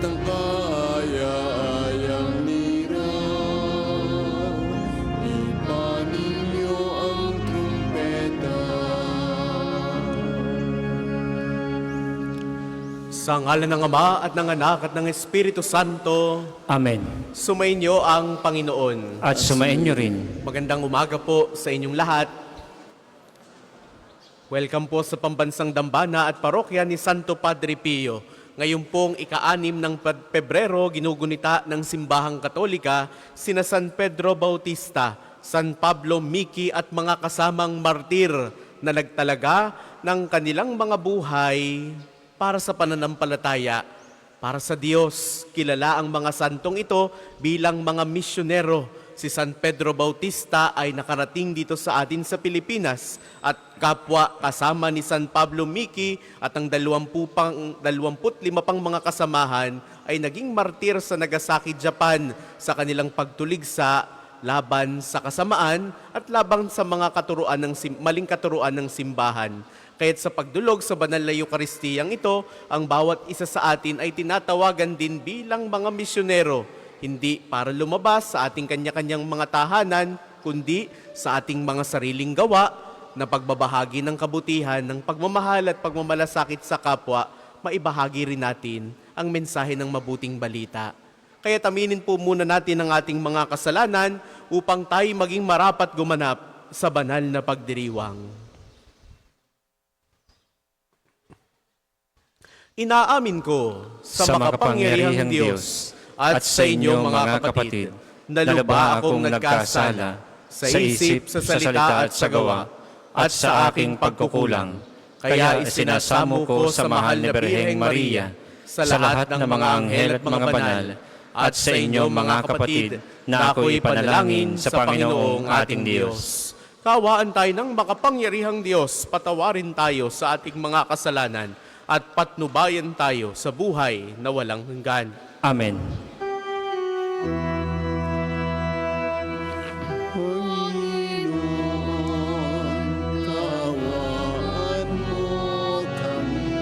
ng kaaya-ayang nira. Ipanin niyo ang trumpeta. Sa ngalan ng Ama at ng Anak at ng Espiritu Santo, Amen. sumainyo ang Panginoon. At sumainyo rin. Magandang umaga po sa inyong lahat. Welcome po sa Pambansang Dambana at Parokya ni Santo Padre Pio. Ngayon pong ika-6 ng Pebrero, ginugunita ng Simbahang Katolika sina San Pedro Bautista, San Pablo Miki at mga kasamang martir na nagtalaga ng kanilang mga buhay para sa pananampalataya, para sa Diyos. Kilala ang mga santong ito bilang mga misyonero. Si San Pedro Bautista ay nakarating dito sa atin sa Pilipinas at kapwa kasama ni San Pablo Miki at ang 25 pang mga kasamahan ay naging martir sa Nagasaki, Japan sa kanilang pagtuligsa laban sa kasamaan at laban sa mga maling katuruan ng simbahan. Kaya't sa pagdulog sa banal na Eukaristiyang ito, ang bawat isa sa atin ay tinatawagan din bilang mga misyonero, hindi para lumabas sa ating kanya-kanyang mga tahanan, kundi sa ating mga sariling gawa na pagbabahagi ng kabutihan, ng pagmamahal at pagmamalasakit sa kapwa, maibahagi rin natin ang mensahe ng mabuting balita. Kaya aminin po muna natin ang ating mga kasalanan upang tayo maging marapat gumanap sa banal na pagdiriwang. Inaamin ko sa makapangyarihang Diyos at sa inyong mga kapatid na lubha akong nagkasala sa isip, sa salita at sa gawa at sa aking pagkukulang. Kaya isinasamo ko sa mahal na Birheng Maria, sa lahat ng mga anghel at mga banal, at sa inyong mga kapatid na ako'y panalangin sa Panginoong ating Diyos. Kawaan tayo ng makapangyarihang Diyos, patawarin tayo sa ating mga kasalanan at patnubayan tayo sa buhay na walang hanggan. Amen. Panginoon, kaawaan mo kami.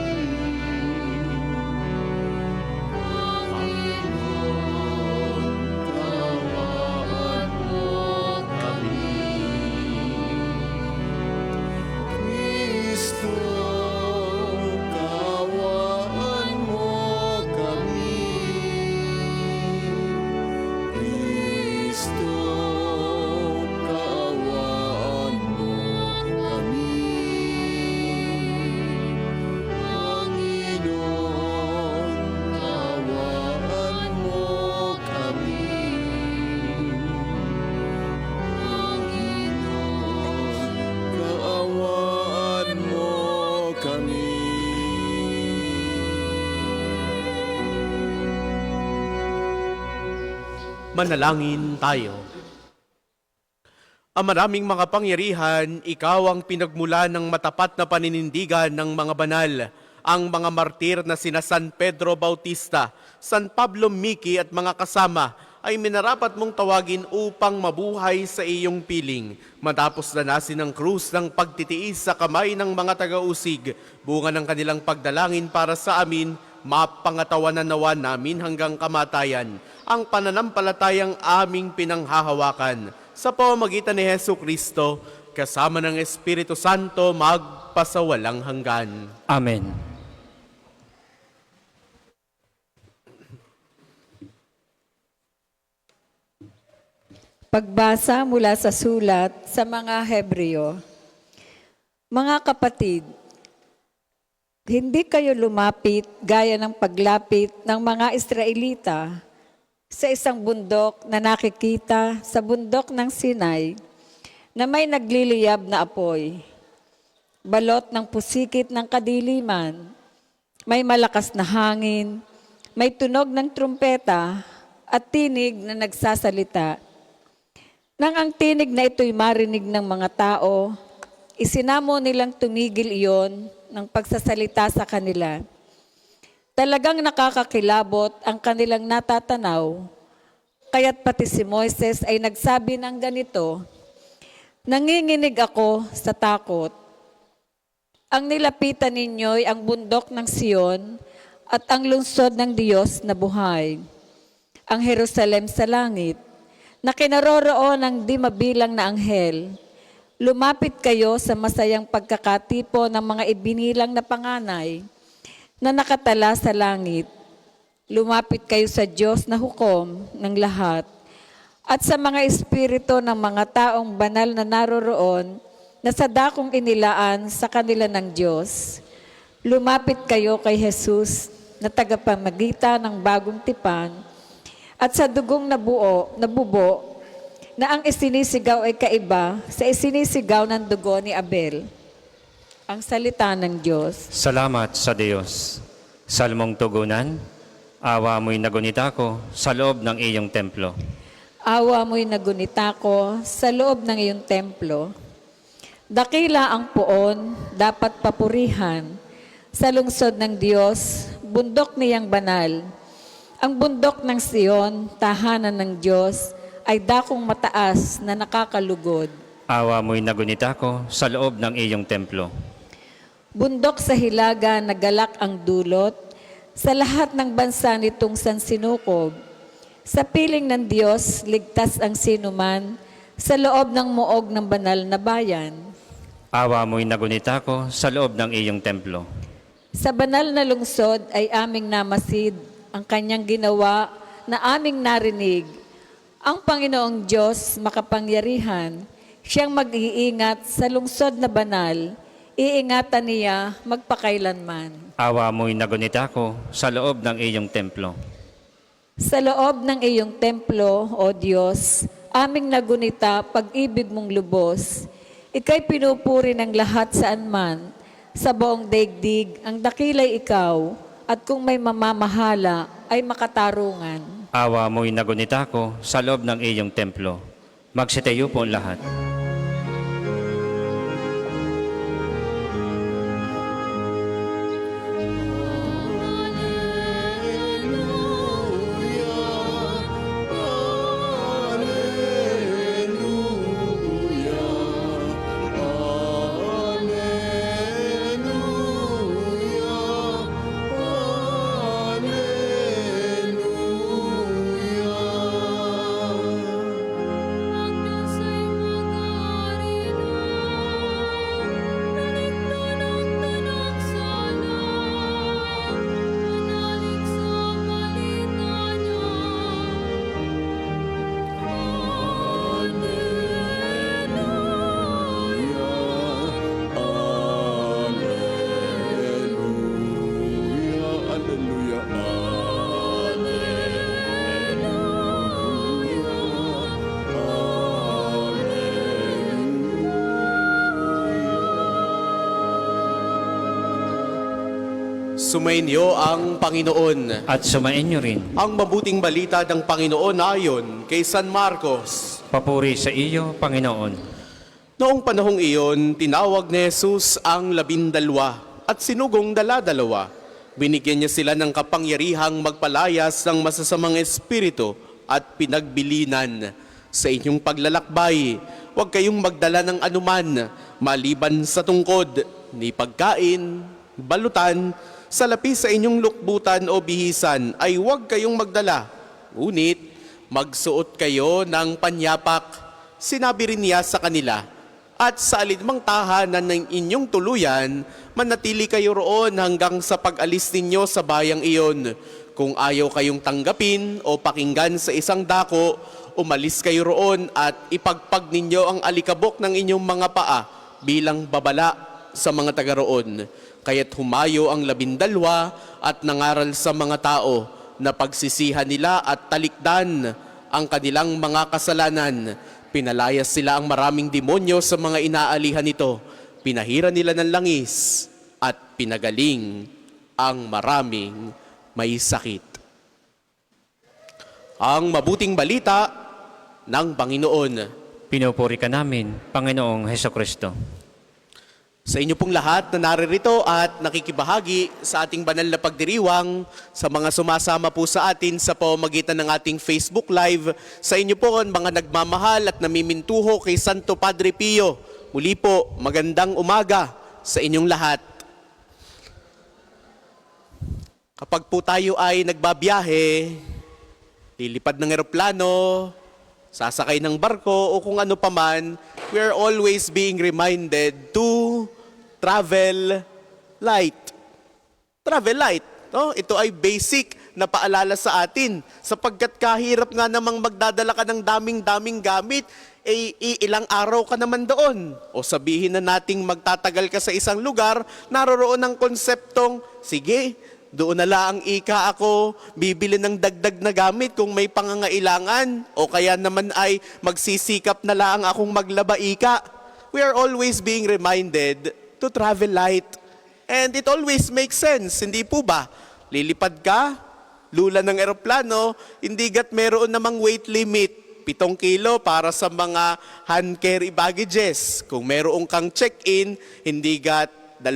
Panginoon, kaawaan mo kami. Kristo, kaawaan mo kami. Kristo, kaawaan mo kami. Panginoon, kaawaan mo kami. Panginoon, kaawaan mo kami. Manalangin tayo. Ang maraming makapangyarihan, ikaw ang pinagmula ng matapat na paninindigan ng mga banal, ang mga martir na sina San Pedro Bautista, San Pablo Miki at mga kasama ay minarapat mong tawagin upang mabuhay sa iyong piling. Matapos danasin ng krus ng pagtitiis sa kamay ng mga taga-usig, bunga ng kanilang pagdalangin para sa amin, mapangatawanan nawa namin hanggang kamatayan ang pananampalatayang aming pinanghahawakan. Sa pamamagitan ni Hesu Kristo, kasama ng Espiritu Santo, magpasawalang hanggan. Amen. Pagbasa mula sa sulat sa mga Hebreo. Mga kapatid, hindi kayo lumapit gaya ng paglapit ng mga Israelita sa isang bundok na nakikita sa bundok ng Sinai na may nagliliyab na apoy, balot ng pusikit ng kadiliman, may malakas na hangin, may tunog ng trumpeta at tinig na nagsasalita. Nang ang tinig na ito'y marinig ng mga tao, isinamo nilang tumigil iyon ng pagsasalita sa kanila. Talagang nakakakilabot ang kanilang natatanaw, kaya't pati si Moises ay nagsabi ng ganito, "Nanginginig ako sa takot. Ang nilapitan ninyo'y ang bundok ng Sion at ang lungsod ng Diyos na buhay, ang Jerusalem sa langit, na kinaroroon ng di mabilang na anghel. Lumapit kayo sa masayang pagkakatipo ng mga ibinilang na panganay na nakatala sa langit. Lumapit kayo sa Diyos na hukom ng lahat at sa mga espiritu ng mga taong banal na naroroon na sa dakong inilaan sa kanila ng Diyos. Lumapit kayo kay Jesus na tagapamagitan ng bagong tipan at sa dugong nabubo na ang isinisigaw ay kaiba sa isinisigaw ng dugo ni Abel. Ang salita ng Diyos. Salamat sa Diyos. Salmong tugunan, awa mo'y nagunita ko sa loob ng iyong templo. Awa mo'y nagunita ko sa loob ng iyong templo. Dakila ang poon, dapat papurihan. Sa lungsod ng Diyos, bundok niyang banal. Ang bundok ng Sion, tahanan ng Diyos, ay dakong mataas na nakakalugod. Awa mo'y nagunita ko sa loob ng iyong templo. Bundok sa hilaga na galak ang dulot, sa lahat ng bansa nitong sansinukob. Sa piling ng Diyos, ligtas ang sinuman, sa loob ng muog ng banal na bayan. Awa mo'y nagunita ko sa loob ng iyong templo. Sa banal na lungsod ay aming namasid ang kanyang ginawa na aming narinig. Ang Panginoong Diyos makapangyarihan, siyang mag-iingat sa lungsod na banal, iingatan niya magpakailanman. Awa mo'y nagunita ko sa loob ng iyong templo. Sa loob ng iyong templo, O Diyos, aming nagunita pag-ibig mong lubos. Ika'y pinupuri ng lahat saan man. Sa buong daigdig, ang dakilay ikaw, at kung may mamamahala, ay makatarungan. Awa mo'y nagunita ko sa loob ng iyong templo. Magsitayo po lahat. Sumainyo ang Panginoon. At sumainyo rin. Ang mabuting balita ng Panginoon ayon kay San Marcos. Papuri sa iyo, Panginoon. Noong panahong iyon, tinawag ni Jesus ang 12 at sinugong 12. Binigyan niya sila ng kapangyarihang magpalayas ng masasamang espiritu at pinagbilinan. Sa inyong paglalakbay, huwag kayong magdala ng anuman maliban sa tungkod, ni pagkain, balutan, salapi sa inyong lukbutan o bihisan ay huwag kayong magdala. Ngunit, magsuot kayo ng panyapak. Sinabi rin niya sa kanila, at sa alinmang tahanan ng inyong tuluyan, manatili kayo roon hanggang sa pag-alis ninyo sa bayang iyon. Kung ayaw kayong tanggapin o pakinggan sa isang dako, umalis kayo roon at ipagpag ninyo ang alikabok ng inyong mga paa bilang babala sa mga taga roon. Kaya't humayo ang 12 at nangaral sa mga tao na pagsisihan nila at talikdan ang kanilang mga kasalanan. Pinalayas sila ang maraming demonyo sa mga inaalihan nito. Pinahira nila ng langis at pinagaling ang maraming may sakit. Ang mabuting balita ng Panginoon. Pinupuri ka namin, Panginoong Hesukristo. Sa inyo pong lahat na naririto at nakikibahagi sa ating banal na pagdiriwang, sa mga sumasama po sa atin sa pamamagitan ng ating Facebook Live, sa inyo po mga nagmamahal at namimintuho kay Santo Padre Pio, muli po magandang umaga sa inyong lahat. Kapag po tayo ay nagbabiyahe, lilipad ng eroplano, sasakay ng barko o kung ano paman, we are always being reminded to travel light. Travel light. No? Ito ay basic na paalala sa atin sapagkat kahirap nga namang magdadala ka ng daming-daming gamit, ilang araw ka naman doon. O sabihin na nating magtatagal ka sa isang lugar, naroroon ang konseptong, sige, doon na lang ika ako, bibili ng dagdag na gamit kung may pangangailangan. O kaya naman ay magsisikap na lang akong maglaba ika. We are always being reminded to travel light. And it always makes sense, hindi po ba? Lilipad ka, lula ng eroplano, hindi gat meron namang weight limit. 7 kilo para sa mga hand carry baggages. Kung meron kang check-in, hindi gat 20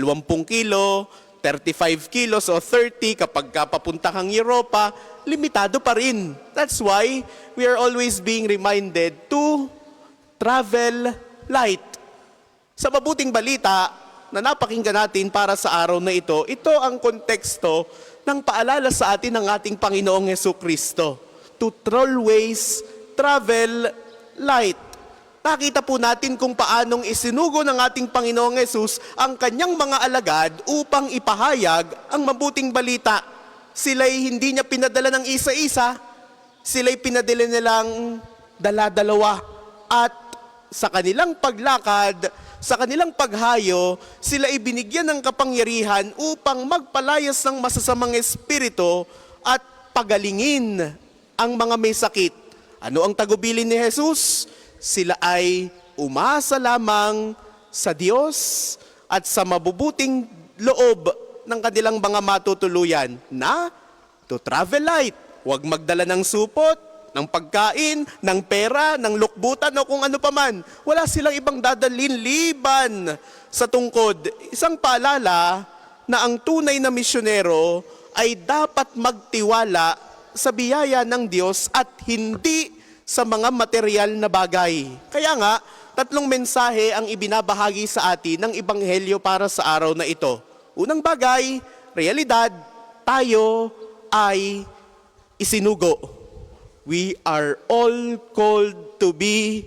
kilo, 35 kilos o 30 kapag papunta kang Europa, limitado pa rin. That's why we are always being reminded to travel light. Sa mabuting balita na napakinggan natin para sa araw na ito, ito ang konteksto ng paalala sa atin ng ating Panginoong Hesukristo. To always travel light. Nakita po natin kung paanong isinugo ng ating Panginoong Hesus ang kanyang mga alagad upang ipahayag ang mabuting balita. Sila'y hindi niya pinadala ng isa-isa, sila'y pinadala nilang dala-dalawa. At sa kanilang paglakad, sa kanilang paghayo, sila ibinigyan ng kapangyarihan upang magpalayas ng masasamang espiritu at pagalingin ang mga may sakit. Ano ang tagubilin ni Jesus? Sila ay umasa lamang sa Diyos at sa mabubuting loob ng kanilang mga matutuluyan na to travel light. Huwag magdala ng supot, ng pagkain, ng pera, ng lukbutan o kung ano paman. Wala silang ibang dadalhin liban sa tungkod. Isang paalala na ang tunay na misyonero ay dapat magtiwala sa biyaya ng Diyos at hindi sa mga material na bagay. Kaya nga, 3 mensahe ang ibinabahagi sa atin ng Ebanghelyo para sa araw na ito. Unang bagay, realidad, tayo ay isinugo. We are all called to be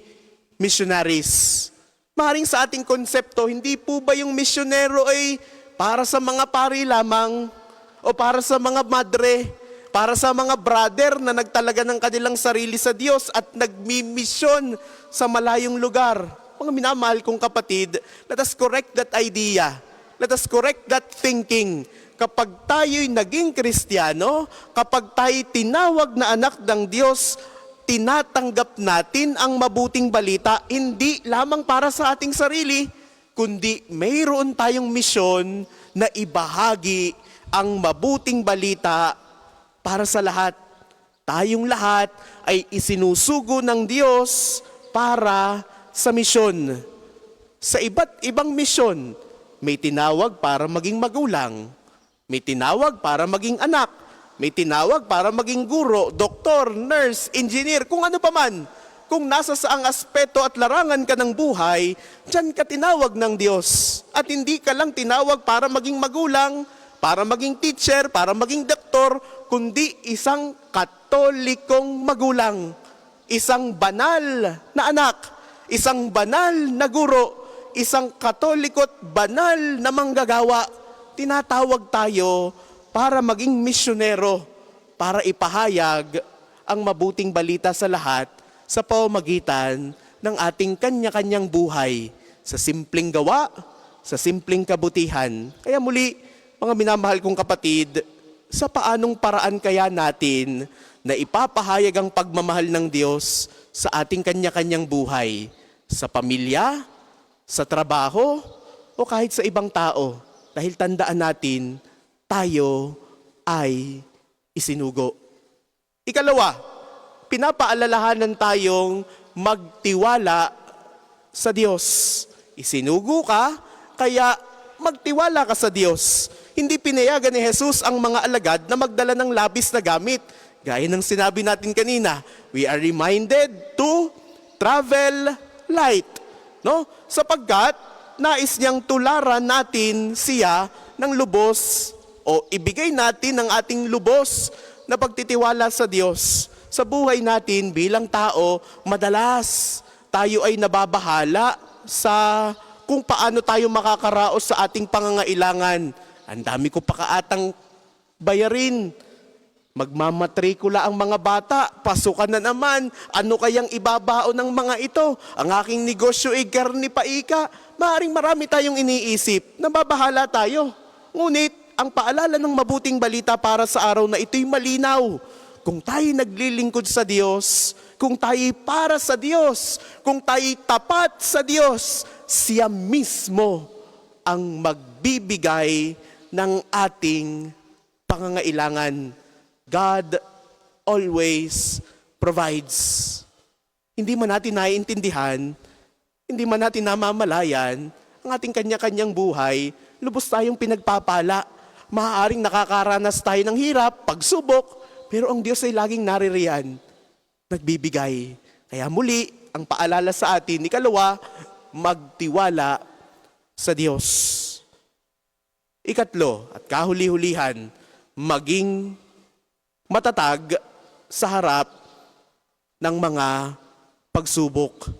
missionaries. Maring sa ating konsepto, hindi po ba yung misyonero ay para sa mga pari lamang o para sa mga madre, para sa mga brother na nagtalaga ng kanilang sarili sa Diyos at nagmimisyon sa malayong lugar. Mga minamahal kong kapatid, let us correct that idea. Let us correct that thinking. Kapag tayo'y naging Kristiyano, kapag tayo'y tinawag na anak ng Diyos, tinatanggap natin ang mabuting balita, hindi lamang para sa ating sarili, kundi mayroon tayong misyon na ibahagi ang mabuting balita para sa lahat. Tayong lahat ay isinusugo ng Diyos para sa misyon. Sa iba't ibang misyon, may tinawag para maging magulang, may tinawag para maging anak, may tinawag para maging guro, doktor, nurse, engineer, kung ano pa man. Kung nasa saang aspeto at larangan ka ng buhay, diyan ka tinawag ng Diyos. At hindi ka lang tinawag para maging magulang, para maging teacher, para maging doktor, kundi isang katolikong magulang, isang banal na anak, isang banal na guro, isang katolikot banal na manggagawa. Tinatawag tayo para maging misyonero, para ipahayag ang mabuting balita sa lahat sa pamamagitan ng ating kanya-kanyang buhay, sa simpleng gawa, sa simpleng kabutihan. Kaya muli, mga minamahal kong kapatid, sa paanong paraan kaya natin na ipapahayag ang pagmamahal ng Diyos sa ating kanya-kanyang buhay, sa pamilya, sa trabaho, o kahit sa ibang tao? Dahil tandaan natin, tayo ay isinugo. Ikalawa, pinapaalalahanan tayong magtiwala sa Diyos. Isinugo ka, kaya magtiwala ka sa Diyos. Hindi pinayagan ni Jesus ang mga alagad na magdala ng labis na gamit. Gaya ng sinabi natin kanina, we are reminded to travel light. No? Sapagkat nais niyang tularan natin siya ng lubos o ibigay natin ang ating lubos na pagtitiwala sa Diyos. Sa buhay natin bilang tao, madalas tayo ay nababahala sa kung paano tayo makakaraos sa ating pangangailangan. Ang dami ko pa kaatang bayarin. Magmamatrikula ang mga bata, pasukan na naman, ano kayang ibabaon ng mga ito? Ang aking negosyo ay karni paika. Maaring marami tayong iniisip, nababahala tayo. Ngunit, ang paalala ng mabuting balita para sa araw na ito'y malinaw. Kung tayo naglilingkod sa Diyos, kung tayo para sa Diyos, kung tayo tapat sa Diyos, siya mismo ang magbibigay ng ating pangangailangan. God always provides. Hindi man natin naiintindihan, hindi man natin namamalayan, ang ating kanya-kanyang buhay, lubos tayong pinagpapala. Maaaring nakakaranas tayo ng hirap, pagsubok, pero ang Diyos ay laging naririyan, nagbibigay. Kaya muli, ang paalala sa atin, ikalawa, magtiwala sa Diyos. Ikatlo, at kahuli-hulihan, maging matatag sa harap ng mga pagsubok.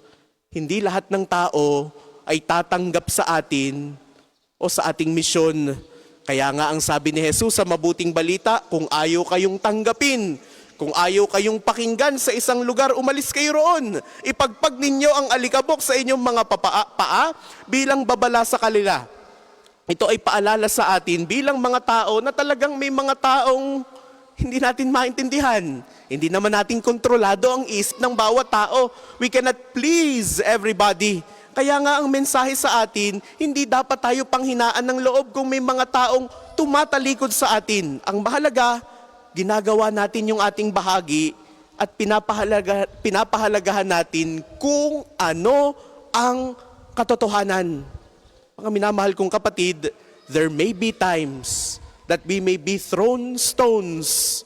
Hindi lahat ng tao ay tatanggap sa atin o sa ating misyon. Kaya nga ang sabi ni Jesus sa mabuting balita, kung ayaw kayong tanggapin, kung ayaw kayong pakinggan sa isang lugar, umalis kayo roon. Ipagpag ninyo ang alikabok sa inyong mga paa bilang babala sa kanila. Ito ay paalala sa atin bilang mga tao na talagang may mga taong hindi natin maintindihan. Hindi naman natin kontrolado ang isip ng bawat tao. We cannot please everybody. Kaya nga ang mensahe sa atin, hindi dapat tayo panghinaan ng loob kung may mga taong tumatalikod sa atin. Ang mahalaga, ginagawa natin yung ating bahagi at pinapahalagahan natin kung ano ang katotohanan. Mga minamahal kong kapatid, there may be times that we may be thrown stones,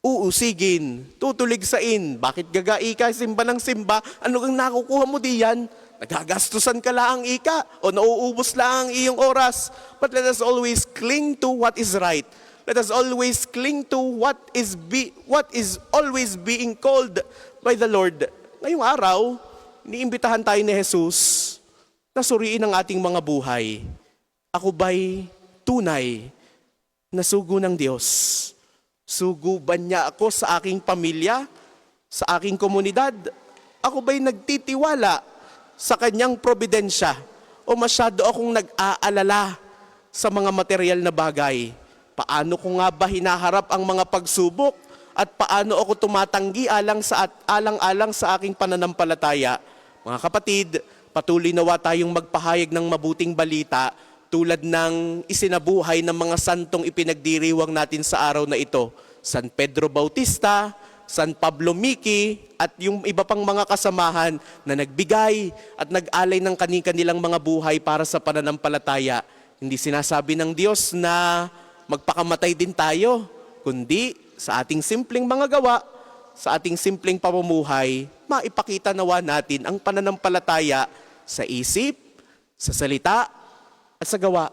uusigin, tutuligsain. Bakit gagai ka, simba ng simba? Ano kang nakukuha mo diyan? Nagagastusan ka lang ika o nauubos lang ang iyong oras. But let us always cling to what is right. Let us always cling to what is always being called by the Lord. Ngayong araw, iniimbitahan tayo ni Jesus na suriin ang ating mga buhay. Ako ba'y tunay na sugo ng Diyos? Sugo ba niya ako sa aking pamilya, sa aking komunidad? Ako ba'y nagtitiwala sa kanyang probidensya? O masyado akong nag-aalala sa mga material na bagay? Paano ko nga ba hinaharap ang mga pagsubok? At paano ako tumatanggi alang-alang sa aking pananampalataya? Mga kapatid, patuloy nawa tayong magpahayag ng mabuting balita tulad ng isinabuhay ng mga santong ipinagdiriwang natin sa araw na ito. San Pedro Bautista, San Pablo Miki, at yung iba pang mga kasamahan na nagbigay at nag-alay ng kanilang mga buhay para sa pananampalataya. Hindi sinasabi ng Diyos na magpakamatay din tayo, kundi sa ating simpleng mga gawa, sa ating simpleng pamumuhay, maipakita nawa natin ang pananampalataya sa isip, sa salita, at sa gawa,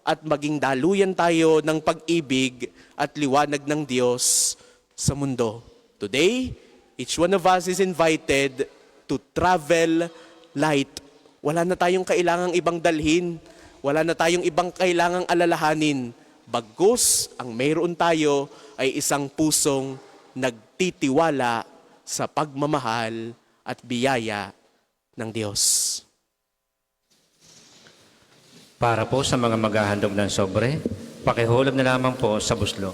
at maging daluyan tayo ng pag-ibig at liwanag ng Diyos sa mundo. Today, each one of us is invited to travel light. Wala na tayong kailangang ibang dalhin, wala na tayong ibang kailangang alalahanin. Bagkus, ang mayroon tayo ay isang pusong nagtitiwala sa pagmamahal at biyaya ng Diyos. Para po sa mga maghahandog ng sobre, pakihulog na lamang po sa buslo.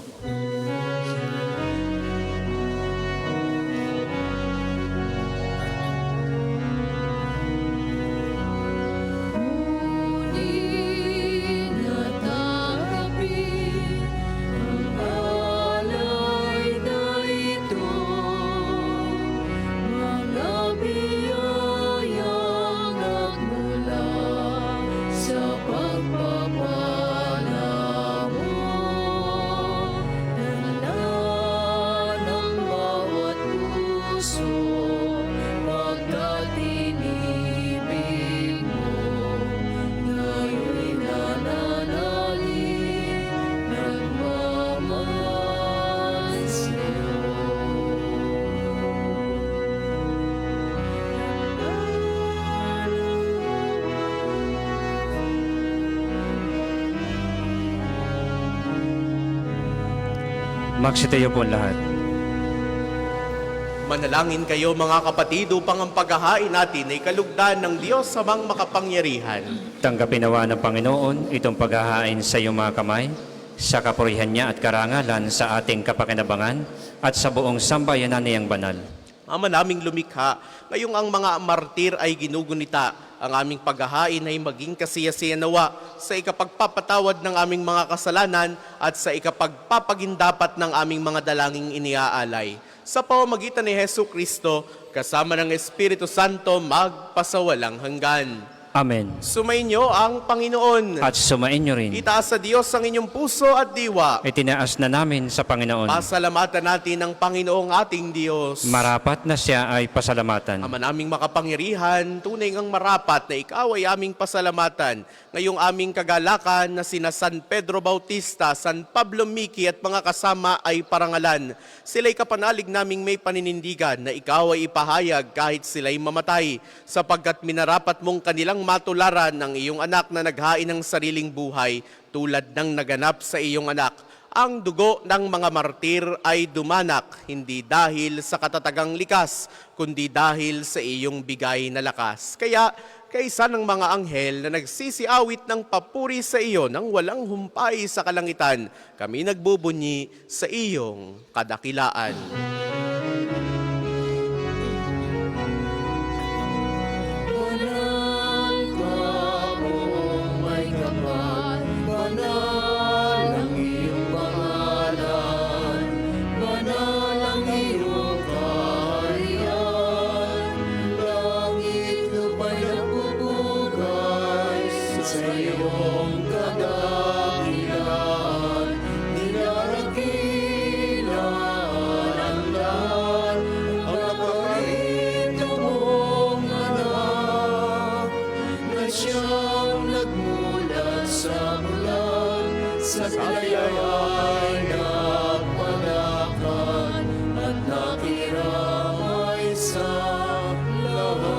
Magsitayo po lahat. Manalangin kayo mga kapatid upang ang paghahain natin ay kalugdan ng Diyos Amang makapangyarihan. Tanggapin nawa ng Panginoon itong paghahain sa iyong mga kamay, sa kapurihan niya at karangalan sa ating kapakinabangan at sa buong sambayanan niyang banal. Ama naming lumikha, ngayong ang mga martir ay ginugunita, ang aming paghahain ay maging kasiyasiya nawa sa ikapagpapatawad ng aming mga kasalanan at sa ikapagpapagindapat ng aming mga dalangin iniaalay. Sa pamamagitan ni Hesu Kristo, kasama ng Espiritu Santo, magpasawalang hanggan. Amen. Sumainyo ang Panginoon. At sumain niyo rin. Itaas sa Diyos ang inyong puso at diwa. Itinaas na namin sa Panginoon. Pasalamatan natin ang Panginoong ating Diyos. Marapat na siya ay pasalamatan. Ama naming makapangyarihan, tunay ngang marapat na ikaw ay aming pasalamatan. Ngayong aming kagalakan na sina San Pedro Bautista, San Pablo Miki at mga kasama ay parangalan. Sila'y kapanalig naming may paninindigan na ikaw ay ipahayag kahit sila'y mamatay, sapagkat minarapat mong kanilang matularan ng iyong anak na naghain ng sariling buhay tulad ng naganap sa iyong anak. Ang dugo ng mga martir ay dumanak, hindi dahil sa katatagang likas, kundi dahil sa iyong bigay na lakas. Kaya, kaisa ng mga anghel na nagsisiawit ng papuri sa iyo nang walang humpay sa kalangitan, kami nagbubunyi sa iyong kadakilaan. Sa kaya'y napanakan at nakiramay sa lahat.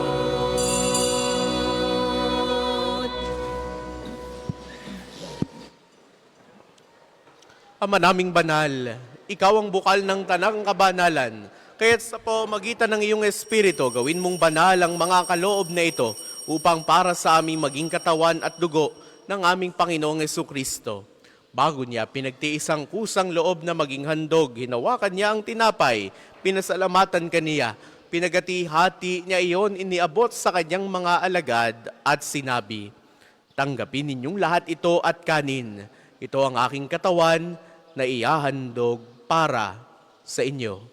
Ama naming banal, ikaw ang bukal ng tanang kabanalan. Kaya't sa pamamagitan ng iyong Espiritu, gawin mong banal ang mga kaloob na ito upang para sa aming maging katawan at dugo ng aming Panginoong Jesucristo. Bago niya pinagtiis ang kusang loob na maging handog, hinawakan niya ang tinapay, pinasalamatan kaniya, pinagati-hati niya iyon, iniabot sa kanyang mga alagad at sinabi, "Tanggapin ninyong lahat ito at kanin. Ito ang aking katawan na ihahandog para sa inyo."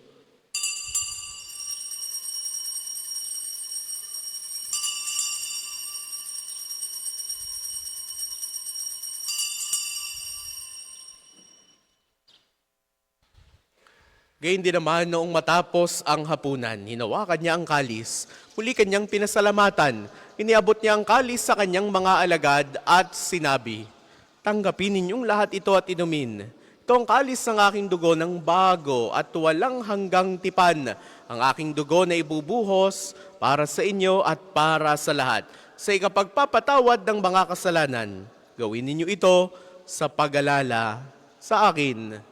Gayun din naman noong matapos ang hapunan, hinawakan niya ang kalis, muli kanyang pinasalamatan, iniabot niya ang kalis sa kanyang mga alagad at sinabi, "Tanggapin ninyong lahat ito at inumin. Ito ang kalis ng aking dugo ng bago at walang hanggang tipan, ang aking dugo na ibubuhos para sa inyo at para sa lahat. Sa ikapagpapatawad ng mga kasalanan, gawin ninyo ito sa pag-alala sa akin."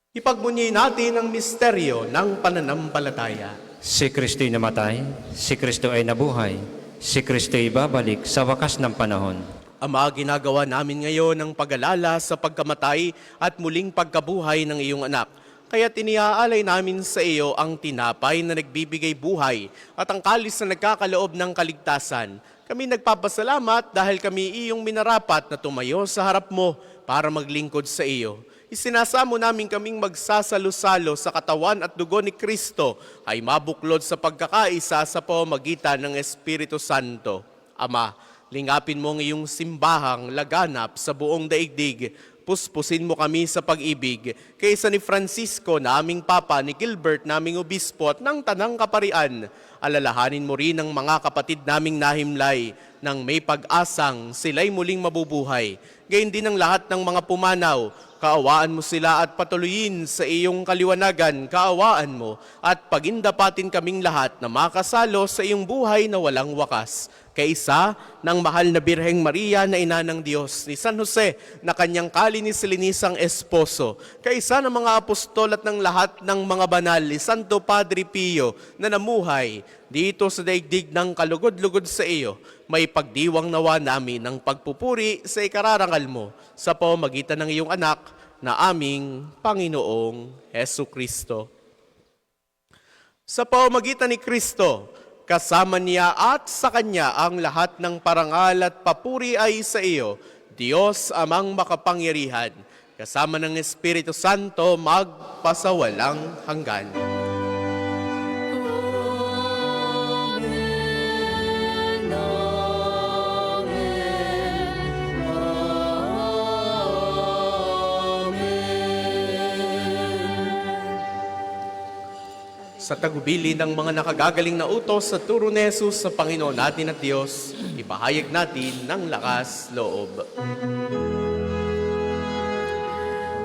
Ipagbunyi natin ang misteryo ng pananampalataya. Si Kristo'y namatay, si Kristo ay nabuhay, si Kristo'y babalik sa wakas ng panahon. Ama, ginagawa namin ngayon ang pag-alala sa pagkamatay at muling pagkabuhay ng iyong anak. Kaya tiniaalay namin sa iyo ang tinapay na nagbibigay buhay at ang kalis na nagkakaloob ng kaligtasan. Kami nagpapasalamat dahil kami iyong minarapat na tumayo sa harap mo para maglingkod sa iyo. Isinasamo namin kaming magsasalo-salo sa katawan at dugo ni Kristo ay mabuklod sa pagkakaisa sa pamamagitan ng Espiritu Santo. Ama, lingapin mo ang iyong simbahang laganap sa buong daigdig. Puspusin mo kami sa pag-ibig, kaysa ni Francisco na aming Papa, ni Gilbert naming Obispo at ng Tanang Kaparian. Alalahanin mo rin ang mga kapatid naming nahimlay, nang may pag-asang sila'y muling mabubuhay. Gayon din ang lahat ng mga pumanaw, Kaawaan mo sila at patuloyin sa iyong kaliwanagan, kaawaan mo at pagindapatin kaming lahat na makasalo sa iyong buhay na walang wakas. Kaisa ng mahal na Birheng Maria na ina ng Diyos, ni San Jose na kanyang kalininis-linisang esposo, kaisa ng mga apostol at ng lahat ng mga banal, ni Santo Padre Pio na namuhay dito sa daigdig ng kalugod-lugod sa iyo, may pagdiwang nawa namin ng pagpupuri sa ikararangal mo sa pamamagitan ng iyong anak na aming Panginoong Hesu Kristo. Sa pamamagitan ni Kristo, kasama niya at sa Kanya ang lahat ng parangal at papuri ay sa iyo, Diyos amang makapangyarihan, kasama ng Espiritu Santo magpasawalang hanggan. Sa tagubili ng mga nakagagaling na utos sa turo ni Jesus sa Panginoon natin at Diyos, ipahayag natin ng lakas loob.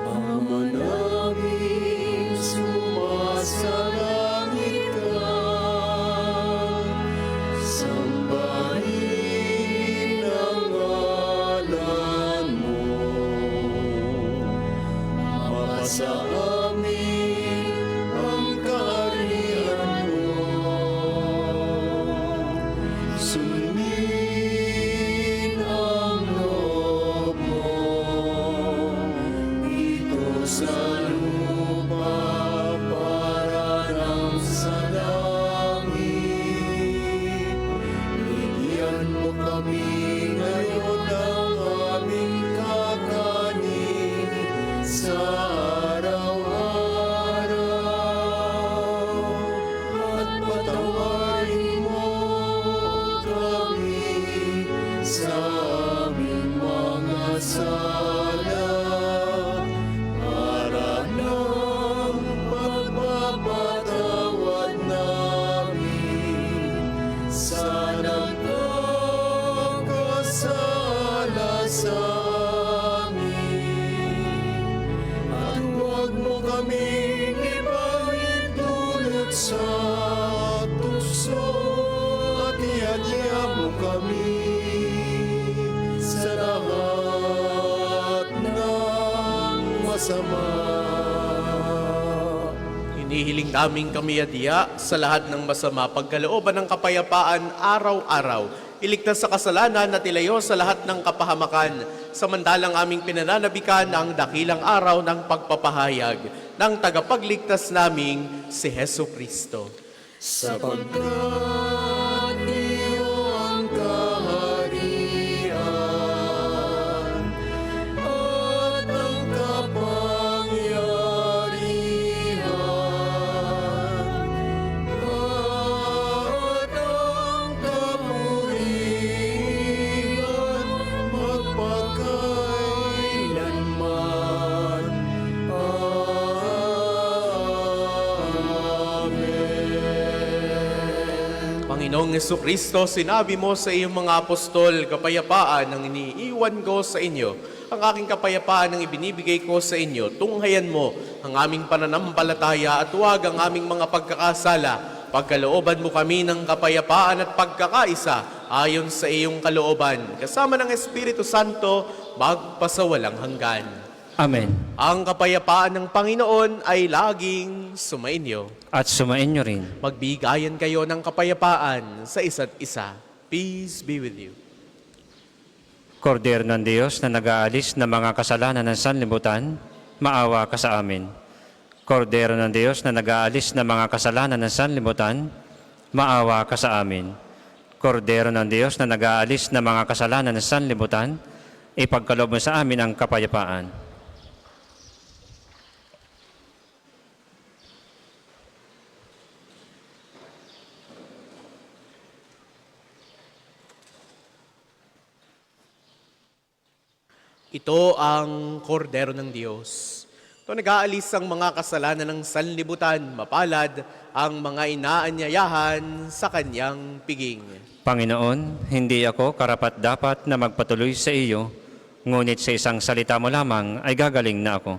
Ama namin, sumasalangit ka. Sambahin ang ngalan mo. Mapasa amin ang kaharian mo. Sundin ang loob mo dito sa lupa para ng sa langit. Bigyan mo kami ngayon ng aming kakanin sa araw-araw. At patawarin mo kami sa aming mga sala para ng pagpapatawad namin sa nagkakasala sa amin. At huwag mo kaming ipahintulot sa tukso at ihadya mo kami sa lahat ng masama. Hinihiling namin kami adya sa lahat ng masama, pagkalooban ng kapayapaan araw-araw. Iligtas sa kasalanan at ilayo sa lahat ng kapahamakan, samantalang aming pinananabikan ang dakilang araw ng pagpapahayag ng tagapagligtas naming si Hesu Kristo. Sapagkat iyo ang kaharian at ang kapangyarihan at ang kapurihan magpakailanman. Amen. Panginoong Jesucristo, sinabi mo sa iyong mga apostol, kapayapaan ang iniiwan ko sa inyo. Ang aking kapayapaan ang ibinibigay ko sa inyo. Tunghayan mo ang aming pananampalataya at huwag ang aming mga pagkakasala. Pagkalooban mo kami ng kapayapaan at pagkakaisa ayon sa iyong kalooban. Kasama ng Espiritu Santo, magpasawalang hanggan. Amen. Ang kapayapaan ng Panginoon ay laging sumainyo. At sumainyo rin. Magbigayan kayo ng kapayapaan sa isa't isa. Peace be with you. Kordero ng Diyos na nag-aalis ng mga kasalanan ng sanlibutan, maawa ka sa amin. Kordero ng Diyos na nag-aalis ng mga kasalanan ng sanlibutan, maawa ka sa amin. Kordero ng Diyos na nag-aalis ng mga kasalanan ng sanlibutan, ipagkaloob mo sa amin ang kapayapaan. Ito ang kordero ng Diyos. Ito nag-aalis ang mga kasalanan ng sanlibutan, mapalad ang mga inaanyayahan sa kanyang piging. Panginoon, hindi ako karapat-dapat na magpatuloy sa iyo, ngunit sa isang salita mo lamang ay gagaling na ako.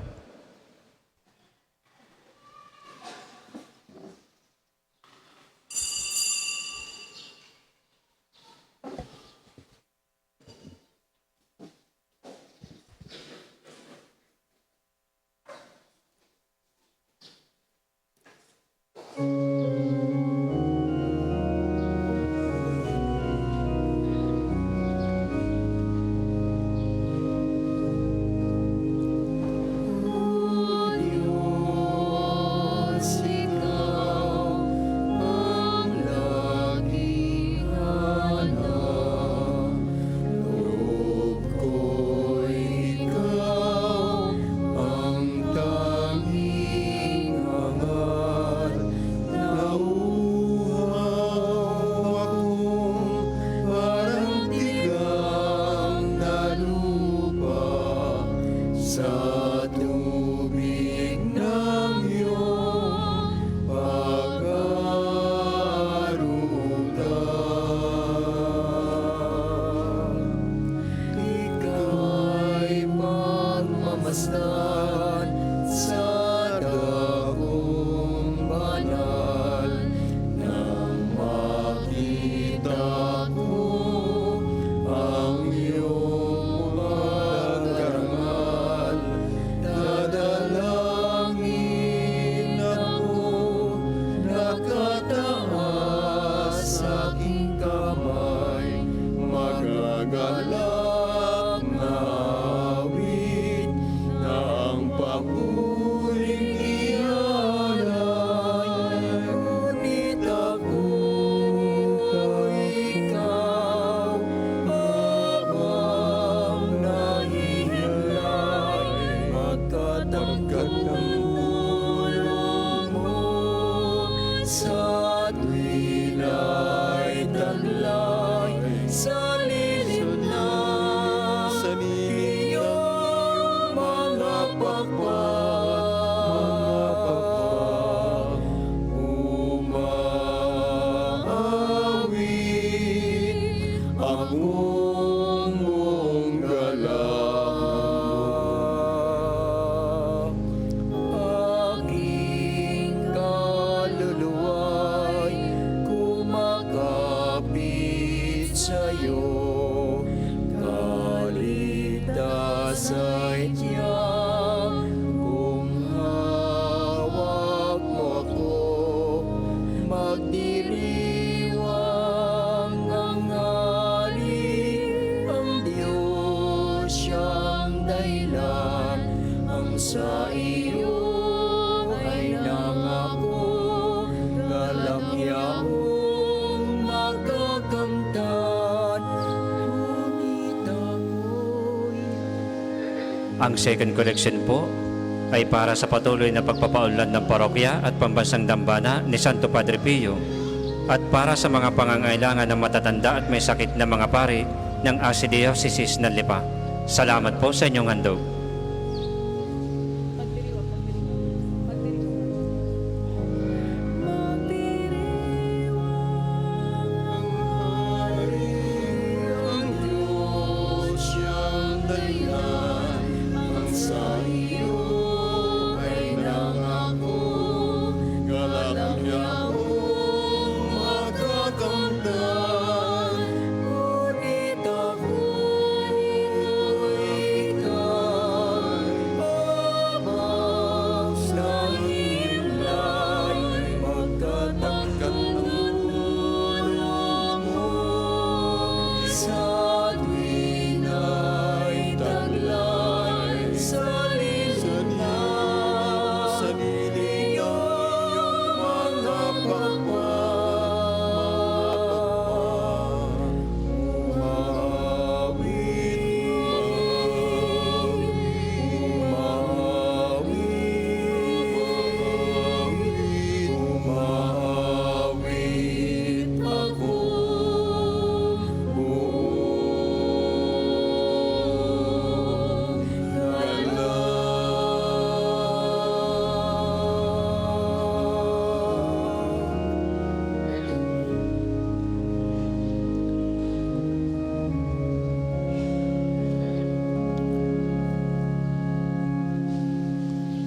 Ang second collection po ay para sa patuloy na pagpapaunlad ng parokya at pambansang dambana ni Santo Padre Pio at para sa mga pangangailangan ng matatanda at may sakit na mga pari ng Archdiocese ng Lipa. Salamat po sa inyong handog.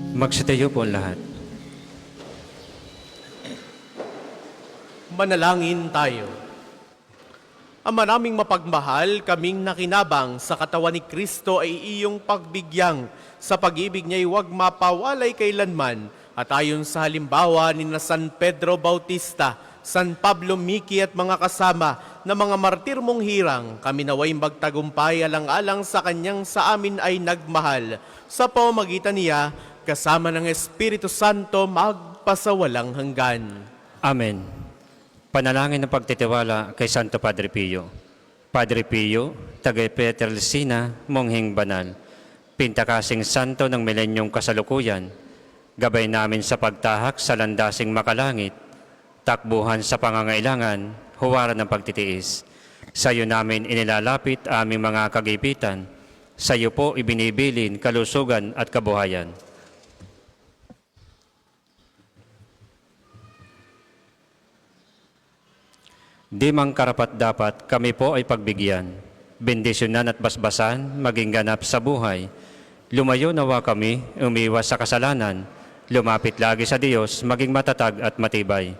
Magsitayo po ang lahat. Manalangin tayo. Ama naming mapagmahal, kaming nakinabang sa katawan ni Kristo ay iyong pagbigyang. Sa pag-ibig niya'y huwag mapawalay kailanman. At ayon sa halimbawa ni na San Pedro Bautista, San Pablo Miki at mga kasama na mga martir mong hirang, kami naway magtagumpay alang-alang sa kanyang sa amin ay nagmahal. Sa pamamagitan niya, kasama ng Espiritu Santo magpasawalang hanggan. Amen. Panalangin ng pagtitiwala kay Santo Padre Pio. Padre Pio, tagay Pietrelcina, mongheng banal, pintakasing santo ng milenyong kasalukuyan, gabay namin sa pagtahak sa landasing makalangit, takbuhan sa pangangailangan, huwaran ng pagtitiis. Sa iyo namin inilalapit aming mga kagipitan, sa iyo po ibinibilin kalusugan at kabuhayan. Di mang karapat-dapat kami po ay pagbigyan, bendisyonan at basbasan, maging ganap sa buhay. Lumayo nawa kami, umiwas sa kasalanan, lumapit lagi sa Diyos, maging matatag at matibay.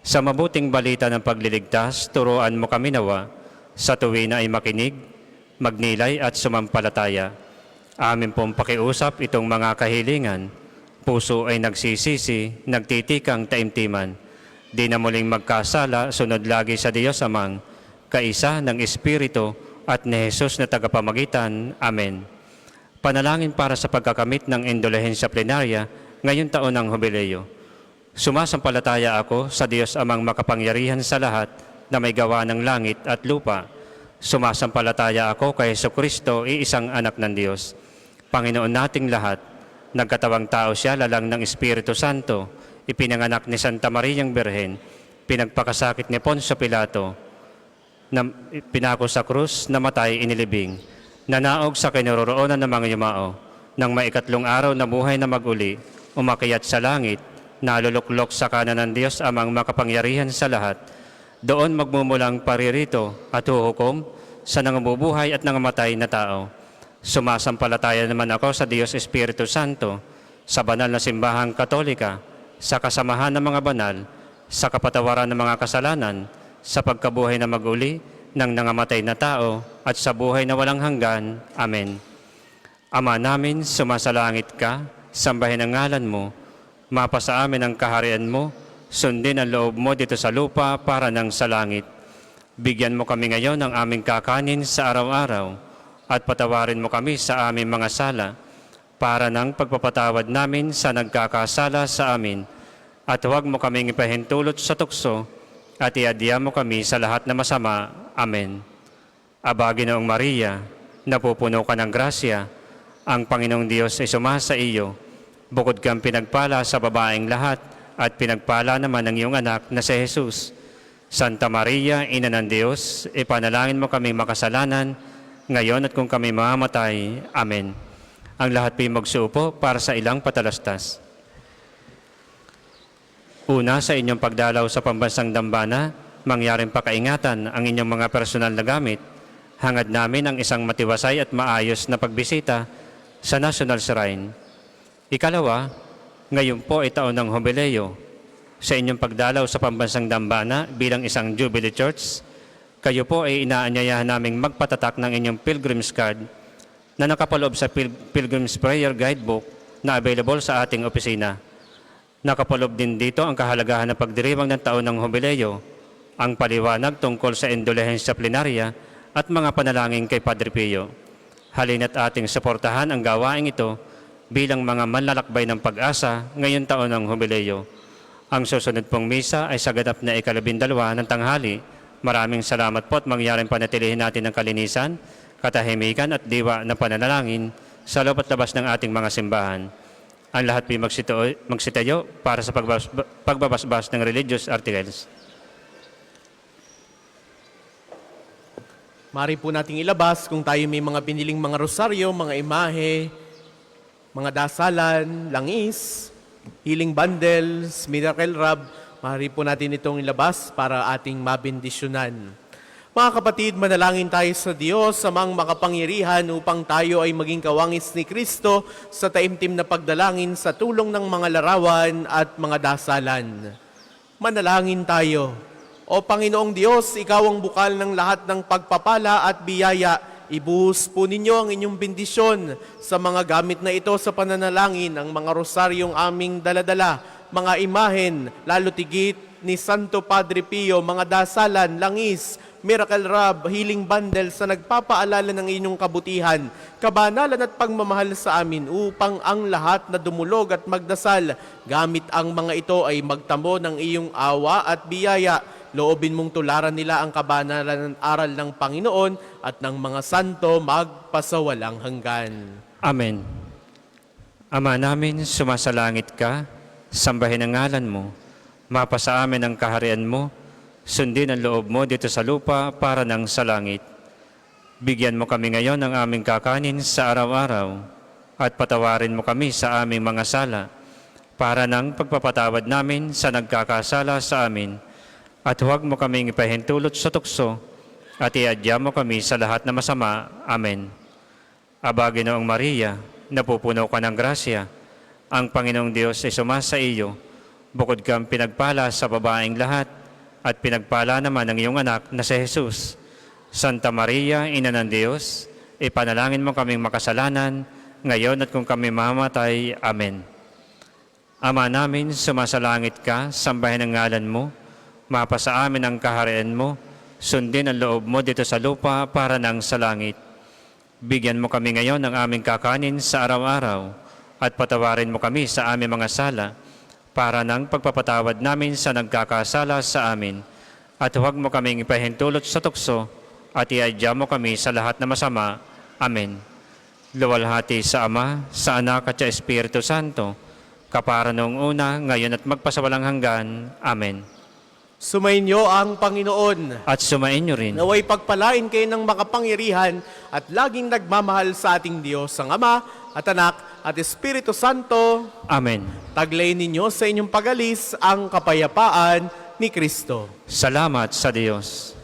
Sa mabuting balita ng pagliligtas, turuan mo kami nawa, sa tuwi na ay makinig, magnilay at sumampalataya. Amin pong pakiusap itong mga kahilingan, puso ay nagsisisi, nagtitikang taimtiman. Di na muling magkasala, sunod lagi sa Diyos Amang, kaisa ng Espiritu at ni Jesus na tagapamagitan. Amen. Panalangin para sa pagkakamit ng indulhensya plenarya ngayong taon ng Jubileo. Sumasampalataya ako sa Diyos Amang makapangyarihan sa lahat na may gawa ng langit at lupa. Sumasampalataya ako kay Jesucristo, iisang anak ng Diyos. Panginoon nating lahat, nagkatawang tao siya lalang ng Espiritu Santo, ipinanganak ni Santa Mariang Birhen, pinagpakasakit ni Poncio Pilato, pinako sa krus, namatay, inilibing, nanaog sa kinaroroonan ng mga yumao, nang maikatlong araw na buhay na maguli, umakyat sa langit, naluluklok sa kanan ng Diyos Amang makapangyarihan sa lahat. Doon magmumulang paririto at huhukom sa nangabubuhay at nangamatay na tao. Sumasampalataya naman ako sa Diyos Espiritu Santo, sa banal na simbahang Katolika, sa kasamahan ng mga banal, sa kapatawaran ng mga kasalanan, sa pagkabuhay na maguli ng nangamatay na tao, at sa buhay na walang hanggan. Amen. Ama namin, sumasalangit ka, sambahin ang ngalan mo, mapasa amin ang kaharian mo, sundin ang loob mo dito sa lupa para nang sa langit. Bigyan mo kami ngayon ng aming kakanin sa araw-araw, at patawarin mo kami sa aming mga sala, para ng pagpapatawad namin sa nagkakasala sa amin, at huwag mo kaming ipahintulot sa tukso, at iadya mo kami sa lahat na masama. Amen. Aba, Ginoong Maria, napupuno ka ng grasya, ang Panginoong Diyos ay sumasa iyo, bukod kang pinagpala sa babaeng lahat, at pinagpala naman ng iyong anak na si Jesus. Santa Maria, Ina ng Diyos, ipanalangin mo kami makasalanan, ngayon at kung kami mamamatay. Amen. Ang lahat po'y magsuupo para sa ilang patalastas. Una, sa inyong pagdalaw sa pambansang dambana, mangyaring pakaingatan ang inyong mga personal na gamit. Hangad namin ang isang matiwasay at maayos na pagbisita sa National Shrine. Ikalawa, ngayon po ay taon ng Jubileo. Sa inyong pagdalaw sa pambansang dambana bilang isang Jubilee Church, kayo po ay inaanyayahan naming magpatatak ng inyong Pilgrim's Card na nakapaloob sa Pilgrim's Prayer Guidebook na available sa ating opisina. Nakapaloob din dito ang kahalagahan ng pagdiriwang ng taon ng Jubileo, ang paliwanag tungkol sa indulhensya plenarya at mga panalangin kay Padre Pio. Halina't ating suportahan ang gawaing ito bilang mga manlalakbay ng pag-asa ngayong taon ng Jubileo. Ang susunod pong misa ay sa ganap na ika-12 ng tanghali. Maraming salamat po at mangyaring panatilihin natin ang kalinisan, katahimikan at diwa na pananalangin sa loob at labas ng ating mga simbahan. Ang lahat po'y magsitayo para sa pagbabasbas ng religious articles. Mari po nating ilabas kung tayo may mga biniling mga rosaryo, mga imahe, mga dasalan, langis, healing bundles, miracle rub. Mari po natin itong ilabas para ating mabendisyonan. Mga kapatid, manalangin tayo sa Diyos, samang makapangyarihan upang tayo ay maging kawangis ni Kristo sa taimtim na pagdalangin sa tulong ng mga larawan at mga dasalan. Manalangin tayo. O Panginoong Diyos, Ikaw ang bukal ng lahat ng pagpapala at biyaya. Ibuhos po ninyo ang inyong bendisyon sa mga gamit na ito sa pananalangin, ang mga rosaryong aming daladala, mga imahen, lalo tigit ni Santo Padre Pio, mga dasalan, langis, miracle rub, healing bundle sa nagpapaalala ng inyong kabutihan, kabanalan at pagmamahal sa amin upang ang lahat na dumulog at magdasal, gamit ang mga ito ay magtamo ng iyong awa at biyaya. Loobin mong tularan nila ang kabanalan ng aral ng Panginoon at ng mga santo magpasawalang hanggan. Amen. Ama namin, sumasalangit ka, sambahin ang ngalan mo, mapasa amin ang kaharian mo, sundin ang loob mo dito sa lupa para nang sa langit. Bigyan mo kami ngayon ng aming kakanin sa araw-araw at patawarin mo kami sa aming mga sala para nang pagpapatawad namin sa nagkakasala sa amin. At huwag mo kaming ipahintulot sa tukso at iadya mo kami sa lahat na masama. Amen. Aba, Ginoong Maria, napupuno ka ng grasya. Ang Panginoong Diyos ay sumasa iyo. Bukod kang pinagpala sa babaeng lahat at pinagpala naman ang iyong anak na si Jesus. Santa Maria, Ina ng Diyos, ipanalangin mo kaming makasalanan, ngayon at kung kami mamatay. Amen. Ama namin, sumasalangit ka, sambahin ang ngalan mo, mapasa amin ang kaharian mo, sundin ang loob mo dito sa lupa para nang sa langit. Bigyan mo kami ngayon ng aming kakanin sa araw-araw at patawarin mo kami sa aming mga sala para nang pagpapatawad namin sa nagkakasala sa amin. At huwag mo kaming ipahintulot sa tukso at iadya mo kami sa lahat na masama. Amen. Luwalhati sa Ama, sa Anak at sa Espiritu Santo, kapara noong una, ngayon at magpasawalang hanggan. Amen. Sumainyo ang Panginoon. At sumainyo rin. Naway pagpalain kayo ng makapangyarihan at laging nagmamahal sa ating Diyos, ang Ama at Anak at Espiritu Santo. Amen. Taglay ninyo sa inyong pagalis ang kapayapaan ni Kristo. Salamat sa Diyos.